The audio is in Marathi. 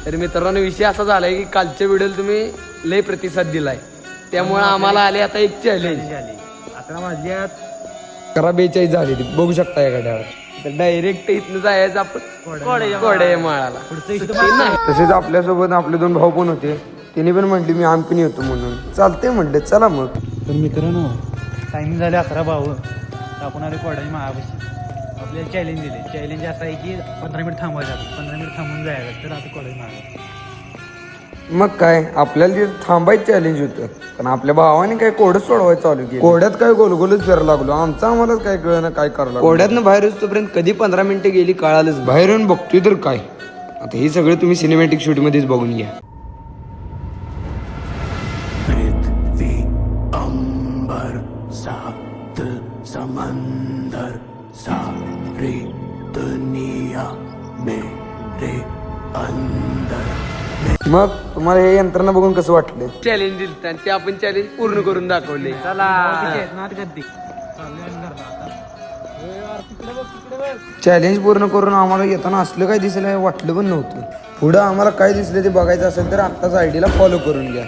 तर मित्रांनो विषय असा झालाय की कालच्या व्हिडिओला तुम्ही लय प्रतिसाद दिलाय, त्यामुळे आम्हाला आले आता एक चॅलेंज. 11 वाजल्यात 11:42 झाली ती बघू शकता या घड्यावर. तर डायरेक्ट इथनं जायचं आपण कोड्या माळाला. तसेच आपल्यासोबत आपले 2 भाऊ पण होते, त्यांनी पण म्हटली मी आम्ही पण येतो म्हणून. चालते म्हटले चला मग. तर मित्रांनो टायमिंग झाले 11:52. आपण आले कोडाई महापाशी. आपल्याला चॅलेंज दिले. चॅलेंज असं आहे की 15 मिनिट थांबायचं. 15 मिनिट थांबून जायचं. तर आता कोडाई महाग मग काय आपल्याला तिथे थांबायचं चॅलेंज होतं, पण आपल्या भावाने काय कोडच सोडवायचं चालू केलं. कोड्यात काय गोलगोलच फिरायला लागलो. आमचं आम्हालाच काय कळलं काय करायला. कोड्यातनं बाहेर येतोपर्यंत कधी 15 मिनिटं गेली कळालंच. बाहेर येऊन बघतोय तर काय. आता हे सगळं तुम्ही सिनेमॅटिक शूट मध्येच बघून घ्या. अंबर सात समंदर सारी दुनिया मेरे अंदर. मग तुम्हाला हे यंत्रणा बघून कसं वाटलं? चॅलेंज दिलं आणि ते आपण चॅलेंज पूर्ण करून दाखवले. चॅलेंज पूर्ण करून आम्हाला येताना असलं काय दिसलं वाटलं पण नव्हतं. पुढं आम्हाला काय दिसलं ते बघायचं असेल तर आत्ताच आयडीला फॉलो करून घ्या.